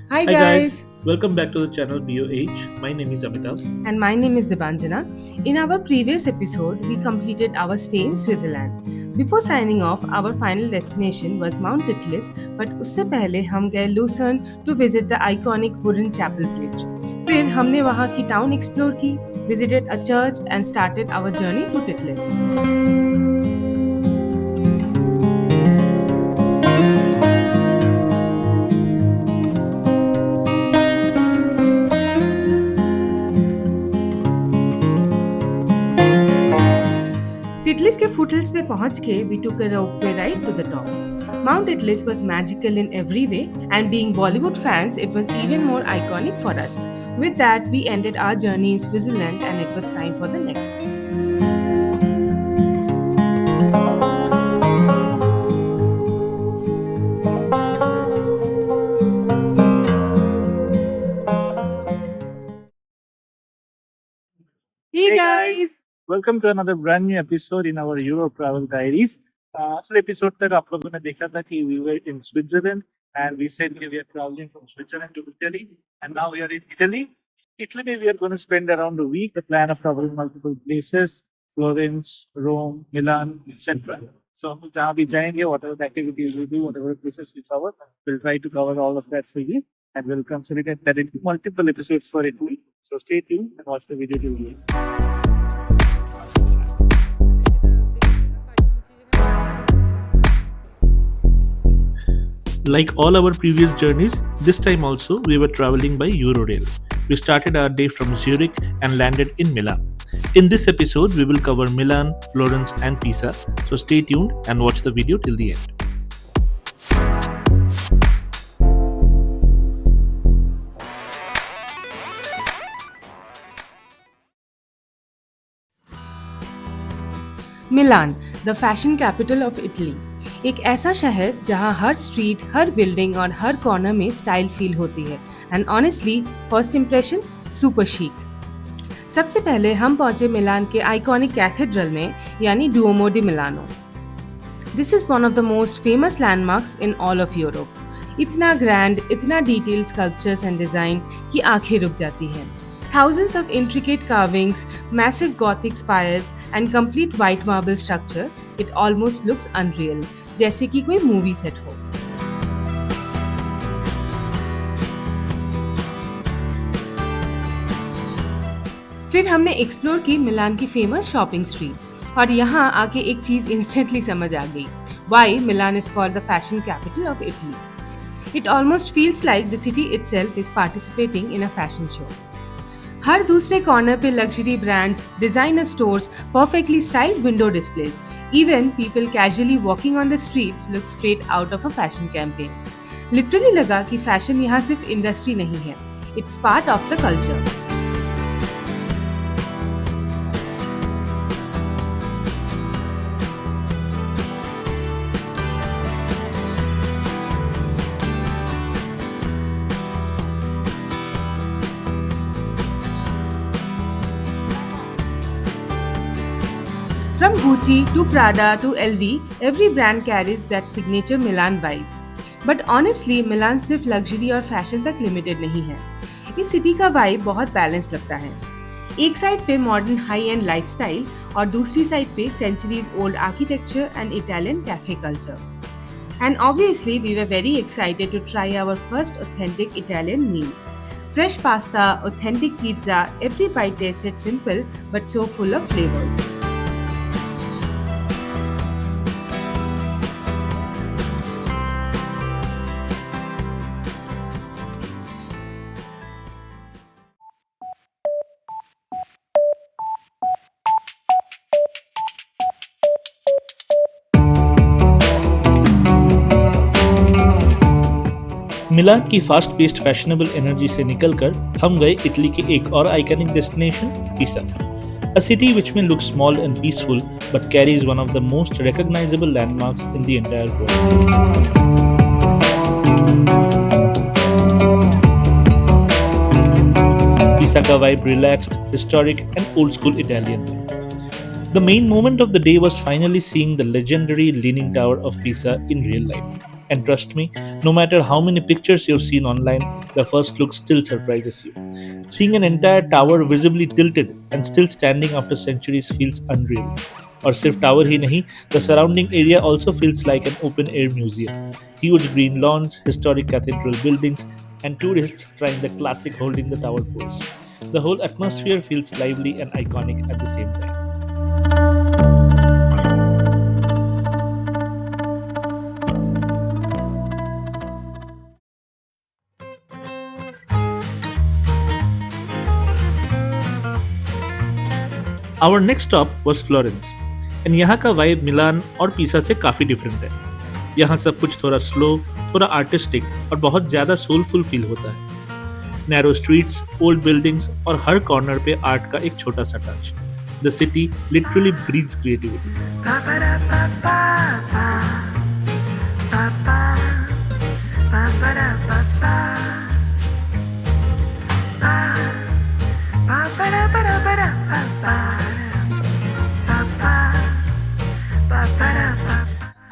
Hi Hi guys, guys, welcome back to the channel BOH. My name is Amitav. and my name is Debanjana. In our previous episode, we completed our stay in Switzerland. Before signing off, our final destination was Mount Titlis, but उससे पहले हम गए Lucerne to visit the iconic wooden chapel bridge. फिर हमने वहाँ की town explore की, visited a church and started our journey to Titlis. Titlis के फुटहिल्स पे पहुंच के we took a ropeway ride to the top. Mount Titlis was magical in every way, and being Bollywood fans, it was even more iconic for us. With that, we ended our journey in Switzerland, and it was time for the next. Hey Hey guys, guys! welcome to another brand new episode in our Europe travel diaries. पिछले episode तक आप लोगों ने देखा था कि we were in Switzerland and we said that we are traveling from Switzerland to Italy and now we are in Italy. Italy we are going to spend around a week. The plan of covering multiple places, Florence, Rome, Milan, etc. So हम जहाँ भी जाएंगे, whatever the activities we do, whatever places we cover, we'll try to cover all of that for you and we'll consolidate that into multiple episodes for Italy. So stay tuned and watch the video till the end. Like all our previous journeys, this time also we were traveling by Eurorail. We started our day from Zurich and landed in Milan. In this episode, we will cover Milan, Florence, and Pisa, so stay tuned and watch the video till the end. Milan, the fashion capital of Italy. एक ऐसा शहर जहां हर street, हर building और हर corner में style feel होती है। And honestly, first impression super chic. सबसे पहले हम पहुंचे मिलान के आइकॉनिक कैथेड्रल में, यानी Duomo D Milano. This is one of the most famous landmarks in all of Europe. इतना ग्रैंड, इतना डिटेल्ड स्कल्पचर्स एंड डिजाइन कि आंखें रुक जाती हैं। Thousands of intricate carvings, massive Gothic spires, and complete white marble structure, it almost looks unreal, जैसे कि कोई मूवी सेट हो। फिर हमने एक्सप्लोर की मिलान की फेमस शॉपिंग स्ट्रीट्स, और यहाँ आके एक चीज इंस्टेंटली समझ आ गई, why Milan is called the fashion capital of Italy. It almost feels like the city itself is participating in a fashion show. हर दूसरे कॉर्नर पे luxury brands, designer stores, perfectly styled window displace, even people casually walking on the streets look straight out of a fashion campaign. Literally लगा कि fashion यहाँ सिर्फ industry नहीं है, it's part of the culture. From Gucci to Prada to LV, every brand carries that signature Milan vibe. But honestly, Milan सिर्फ luxury और fashion तक limited नहीं है। इस सिटी का वाइब बहुत बैलेंस लगता है। एक साइड पे मॉडर्न हाई एंड लाइफस्टाइल और दूसरी साइड पे centuries old architecture and Italian cafe culture. And obviously, we were very excited to try our first authentic Italian meal. Fresh pasta, authentic pizza, every bite tasted simple but so full of flavors. मिलान की fast paced fashionable energy से निकलकर हम गए Italy के एक और iconic destination पिसा, a city which may look small and peaceful but carries one of the most recognizable landmarks in the entire world. Pisa का vibe relaxed, historic and old school Italian है. The main moment of the day was finally seeing the legendary Leaning Tower of Pisa in real life. And trust me, no matter how many pictures you've seen online, the first look still surprises you. Seeing an entire tower visibly tilted and still standing after centuries feels unreal. और सिर्फ tower ही नहीं, the surrounding area also feels like an open air museum. Huge green lawns, historic cathedral buildings, and tourists trying the classic holding the tower pose. The whole atmosphere feels lively and iconic at the same time. Our next stop was Florence, and यहाँ का vibe मिलान और पीसा से काफ़ी different है. यहाँ सब कुछ थोड़ा स्लो, थोड़ा आर्टिस्टिक और बहुत ज़्यादा सोलफुल फील होता है. नैरो स्ट्रीट्स, ओल्ड बिल्डिंग्स और हर कॉर्नर पे आर्ट का एक छोटा सा touch. The city literally breathes creativity.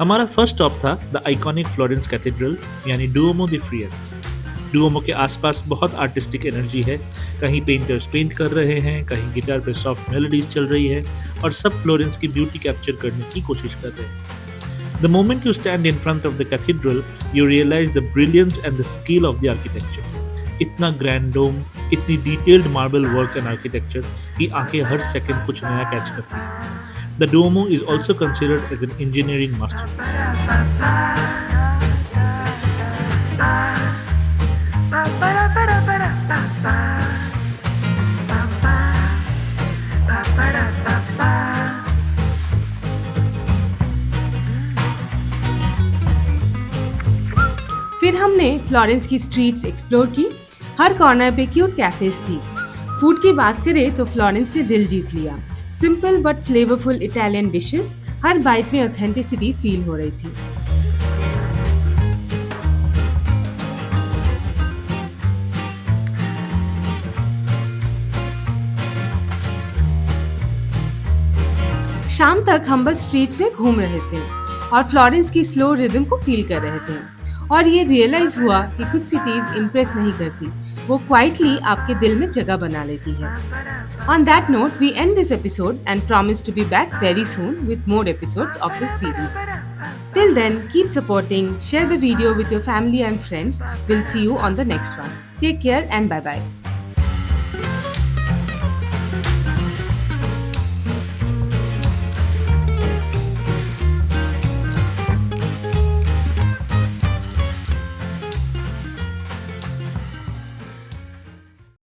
हमारा फर्स्ट स्टॉप था द आइकॉनिक फ्लोरेंस कैथेड्रल यानी डुओमो दी फ्रियंस. डुओमो के आसपास बहुत आर्टिस्टिक एनर्जी है. कहीं पेंटर्स पेंट कर रहे हैं, कहीं गिटार पे सॉफ्ट मेलोडीज चल रही है और सब फ्लोरेंस की ब्यूटी कैप्चर करने की कोशिश कर रहे हैं. The moment you stand in front of the cathedral you realise the brilliance and the scale of the architecture. इतना ग्रैंड डोम, इतनी detailed marble work and architecture कि आंखें हर सेकंड कुछ नया कैच करती हैं. The Duomo is also considered as an engineering masterpiece. फिर हमने फ्लोरेंस की स्ट्रीट्स एक्सप्लोर की. हर कॉर्नर पे क्यूट कैफेज थी. फूड की बात करें तो फ्लोरेंस ने दिल जीत लिया. Simple but flavourful Italian dishes, हर बाइट में ऑथेंटिसिटी फील हो रही थी. शाम तक हम बस स्ट्रीट्स में घूम रहे थे और फ्लोरेंस की स्लो रिदम को फील कर रहे थे. और ये रियलाइज हुआ कि कुछ सिटीज इम्प्रेस नहीं करती, वो क्वाइटली आपके दिल में जगह बना लेती है. On that note, we end this episode and promise to be back very soon with more episodes of this series. Till then, keep supporting, share the video with your family and friends. We'll see you on the next one. Take care and bye-bye.